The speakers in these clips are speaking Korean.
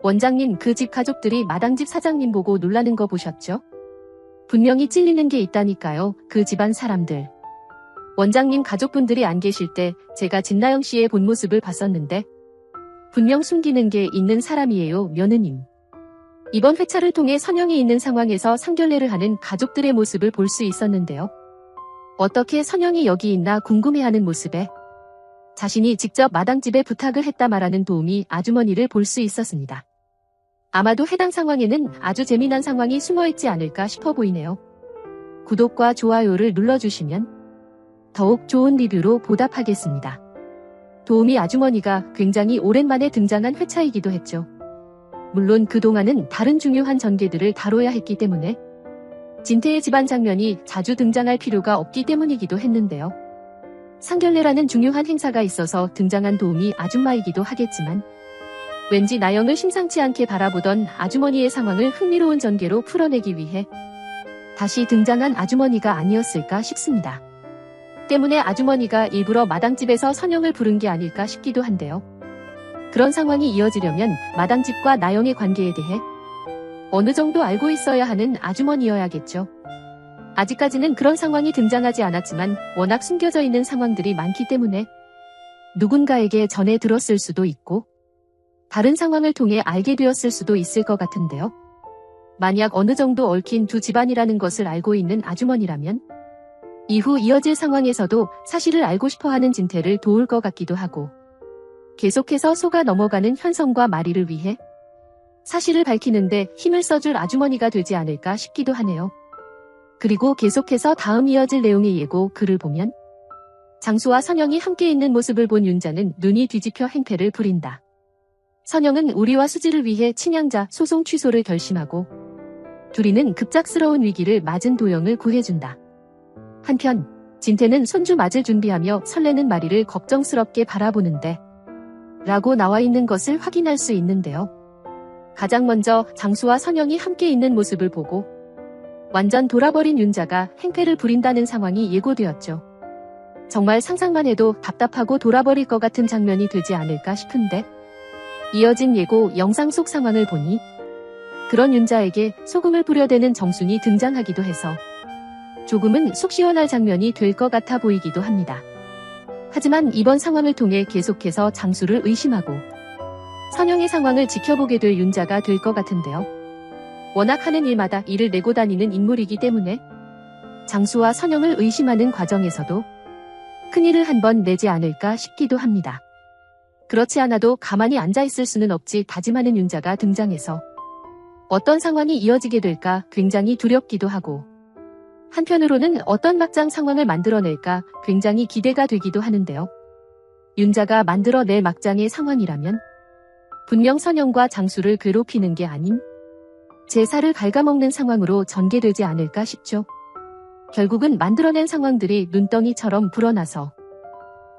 원장님, 그 집 가족들이 마당집 사장님 보고 놀라는 거 보셨죠? 분명히 찔리는 게 있다니까요, 그 집안 사람들. 원장님 가족분들이 안 계실 때 제가 진나영 씨의 본 모습을 봤었는데 분명 숨기는 게 있는 사람이에요, 며느님. 이번 회차를 통해 선영이 있는 상황에서 상견례를 하는 가족들의 모습을 볼 수 있었는데요. 어떻게 선영이 여기 있나 궁금해하는 모습에 자신이 직접 마당집에 부탁을 했다 말하는 도우미 아주머니를 볼 수 있었습니다. 아마도 해당 상황에는 아주 재미난 상황이 숨어있지 않을까 싶어 보이네요. 구독과 좋아요를 눌러주시면 더욱 좋은 리뷰로 보답하겠습니다. 도우미 아주머니가 굉장히 오랜만에 등장한 회차이기도 했죠. 물론 그동안은 다른 중요한 전개들을 다뤄야 했기 때문에 진태의 집안 장면이 자주 등장할 필요가 없기 때문이기도 했는데요. 상견례라는 중요한 행사가 있어서 등장한 도우미 아줌마이기도 하겠지만 왠지 나영을 심상치 않게 바라보던 아주머니의 상황을 흥미로운 전개로 풀어내기 위해 다시 등장한 아주머니가 아니었을까 싶습니다. 때문에 아주머니가 일부러 마당집에서 선영을 부른 게 아닐까 싶기도 한데요. 그런 상황이 이어지려면 마당집과 나영의 관계에 대해 어느 정도 알고 있어야 하는 아주머니여야겠죠. 아직까지는 그런 상황이 등장하지 않았지만 워낙 숨겨져 있는 상황들이 많기 때문에 누군가에게 전해 들었을 수도 있고 다른 상황을 통해 알게 되었을 수도 있을 것 같은데요. 만약 어느 정도 얽힌 두 집안이라는 것을 알고 있는 아주머니라면 이후 이어질 상황에서도 사실을 알고 싶어하는 진태를 도울 것 같기도 하고 계속해서 속아 넘어가는 현성과 마리를 위해 사실을 밝히는데 힘을 써줄 아주머니가 되지 않을까 싶기도 하네요. 그리고 계속해서 다음 이어질 내용의 예고 글을 보면 장수와 선영이 함께 있는 모습을 본 윤자는 눈이 뒤집혀 행패를 부린다. 선영은 우리와 수지를 위해 친양자 소송 취소를 결심하고 둘이는 급작스러운 위기를 맞은 도영을 구해준다. 한편 진태는 손주 맞을 준비하며 설레는 마리를 걱정스럽게 바라보는데 라고 나와 있는 것을 확인할 수 있는데요. 가장 먼저 장수와 선영이 함께 있는 모습을 보고 완전 돌아버린 윤자가 행패를 부린다는 상황이 예고되었죠. 정말 상상만 해도 답답하고 돌아버릴 것 같은 장면이 되지 않을까 싶은데 이어진 예고 영상 속 상황을 보니 그런 윤자에게 소금을 뿌려대는 정순이 등장하기도 해서 조금은 속 시원할 장면이 될 것 같아 보이기도 합니다. 하지만 이번 상황을 통해 계속해서 장수를 의심하고 선영의 상황을 지켜보게 될 윤자가 될 것 같은데요. 워낙 하는 일마다 일을 내고 다니는 인물이기 때문에 장수와 선영을 의심하는 과정에서도 큰일을 한번 내지 않을까 싶기도 합니다. 그렇지 않아도 가만히 앉아있을 수는 없지 다짐하는 윤자가 등장해서 어떤 상황이 이어지게 될까 굉장히 두렵기도 하고 한편으로는 어떤 막장 상황을 만들어낼까 굉장히 기대가 되기도 하는데요. 윤자가 만들어낼 막장의 상황이라면 분명 선영과 장수를 괴롭히는 게 아닌 제사를 갉아먹는 상황으로 전개되지 않을까 싶죠. 결국은 만들어낸 상황들이 눈덩이처럼 불어나서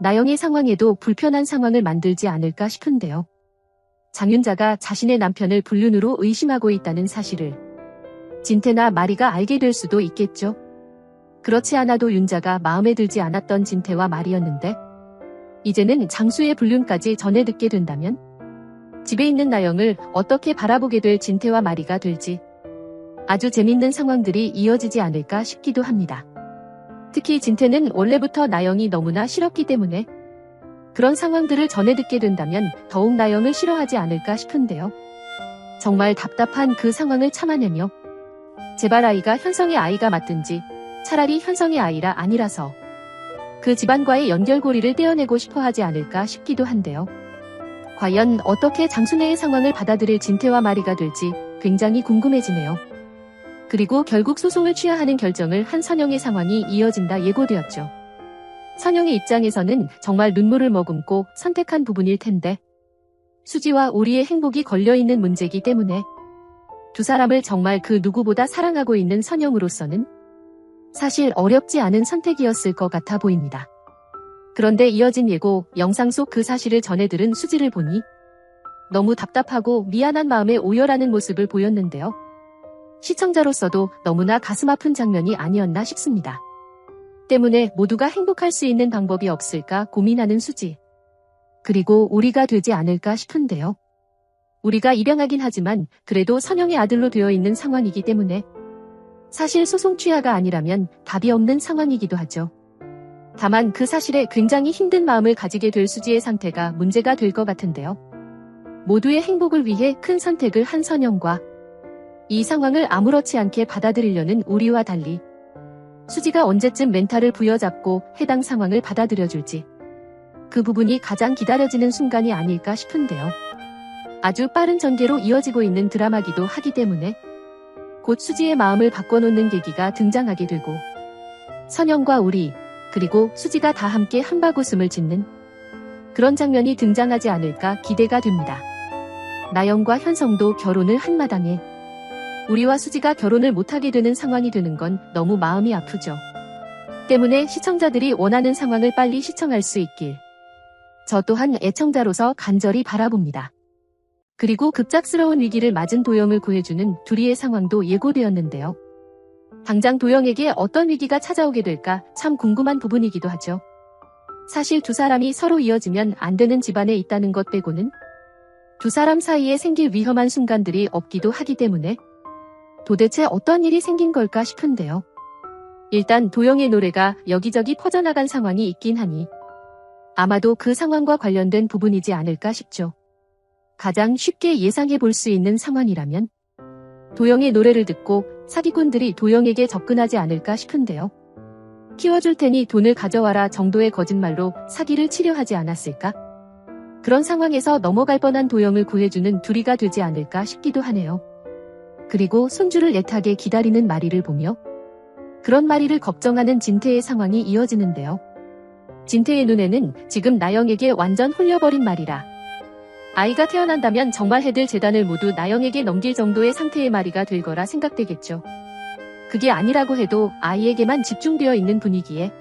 나영의 상황에도 불편한 상황을 만들지 않을까 싶은데요. 장윤자가 자신의 남편을 불륜으로 의심하고 있다는 사실을 진태나 마리가 알게 될 수도 있겠죠. 그렇지 않아도 윤자가 마음에 들지 않았던 진태와 마리였는데 이제는 장수의 불륜까지 전해 듣게 된다면 집에 있는 나영을 어떻게 바라보게 될 진태와 마리가 될지 아주 재밌는 상황들이 이어지지 않을까 싶기도 합니다. 특히 진태는 원래부터 나영이 너무나 싫었기 때문에 그런 상황들을 전해 듣게 된다면 더욱 나영을 싫어하지 않을까 싶은데요. 정말 답답한 그 상황을 참아내며 제발 아이가 현성의 아이가 맞든지 차라리 현성의 아이라 아니라서 그 집안과의 연결고리를 떼어내고 싶어 하지 않을까 싶기도 한데요. 과연 어떻게 장순애의 상황을 받아들일 진태와 마리가 될지 굉장히 궁금해지네요. 그리고 결국 소송을 취하하는 결정을 한 선영의 상황이 이어진다 예고되었죠. 선영의 입장에서는 정말 눈물을 머금고 선택한 부분일 텐데 수지와 우리의 행복이 걸려있는 문제이기 때문에 두 사람을 정말 그 누구보다 사랑하고 있는 선영으로서는 사실 어렵지 않은 선택이었을 것 같아 보입니다. 그런데 이어진 예고 영상 속 그 사실을 전해들은 수지를 보니 너무 답답하고 미안한 마음에 오열하는 모습을 보였는데요. 시청자로서도 너무나 가슴 아픈 장면이 아니었나 싶습니다. 때문에 모두가 행복할 수 있는 방법이 없을까 고민하는 수지. 그리고 우리가 되지 않을까 싶은데요. 우리가 입양하긴 하지만 그래도 선영의 아들로 되어 있는 상황이기 때문에 사실 소송 취하가 아니라면 답이 없는 상황이기도 하죠. 다만 그 사실에 굉장히 힘든 마음을 가지게 될 수지의 상태가 문제가 될 것 같은데요. 모두의 행복을 위해 큰 선택을 한 선영과 이 상황을 아무렇지 않게 받아들이려는 우리와 달리 수지가 언제쯤 멘탈을 부여잡고 해당 상황을 받아들여줄지 그 부분이 가장 기다려지는 순간이 아닐까 싶은데요. 아주 빠른 전개로 이어지고 있는 드라마기도 하기 때문에 곧 수지의 마음을 바꿔놓는 계기가 등장하게 되고 선영과 우리 그리고 수지가 다 함께 한바구음을 짓는 그런 장면이 등장하지 않을까 기대가 됩니다. 나영과 현성도 결혼을 한 마당에 우리와 수지가 결혼을 못하게 되는 상황이 되는 건 너무 마음이 아프죠. 때문에 시청자들이 원하는 상황을 빨리 시청할 수 있길 저 또한 애청자로서 간절히 바라봅니다. 그리고 급작스러운 위기를 맞은 도영을 구해주는 둘이의 상황도 예고되었는데요. 당장 도영에게 어떤 위기가 찾아오게 될까 참 궁금한 부분이기도 하죠. 사실 두 사람이 서로 이어지면 안 되는 집안에 있다는 것 빼고는 두 사람 사이에 생길 위험한 순간들이 없기도 하기 때문에 도대체 어떤 일이 생긴 걸까 싶은데요. 일단 도영의 노래가 여기저기 퍼져나간 상황이 있긴 하니 아마도 그 상황과 관련된 부분이지 않을까 싶죠. 가장 쉽게 예상해 볼 수 있는 상황이라면 도영의 노래를 듣고 사기꾼들이 도영에게 접근하지 않을까 싶은데요. 키워줄 테니 돈을 가져와라 정도의 거짓말로 사기를 치려 하지 않았을까? 그런 상황에서 넘어갈 뻔한 도영을 구해주는 둘이가 되지 않을까 싶기도 하네요. 그리고 손주를 애타게 기다리는 마리를 보며 그런 마리를 걱정하는 진태의 상황이 이어지는데요. 진태의 눈에는 지금 나영에게 완전 홀려버린 마리라 아이가 태어난다면 정말 해들 재단을 모두 나영에게 넘길 정도의 상태의 마리가 될 거라 생각되겠죠. 그게 아니라고 해도 아이에게만 집중되어 있는 분위기에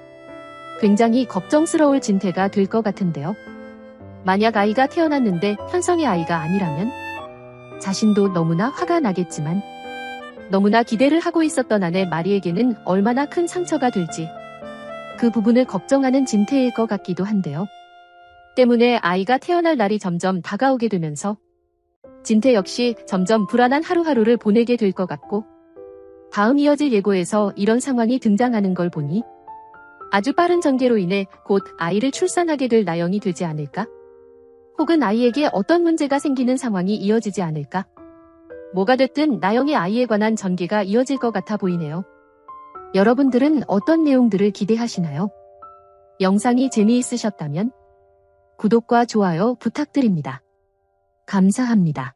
굉장히 걱정스러울 진태가 될 것 같은데요. 만약 아이가 태어났는데 현성의 아이가 아니라면 자신도 너무나 화가 나겠지만 너무나 기대를 하고 있었던 아내 마리에게는 얼마나 큰 상처가 될지 그 부분을 걱정하는 진태일 것 같기도 한데요. 때문에 아이가 태어날 날이 점점 다가오게 되면서 진태 역시 점점 불안한 하루하루를 보내게 될 것 같고 다음 이어질 예고에서 이런 상황이 등장하는 걸 보니 아주 빠른 전개로 인해 곧 아이를 출산하게 될 나영이 되지 않을까? 혹은 아이에게 어떤 문제가 생기는 상황이 이어지지 않을까? 뭐가 됐든 나영의 아이에 관한 전개가 이어질 것 같아 보이네요. 여러분들은 어떤 내용들을 기대하시나요? 영상이 재미있으셨다면 구독과 좋아요 부탁드립니다. 감사합니다.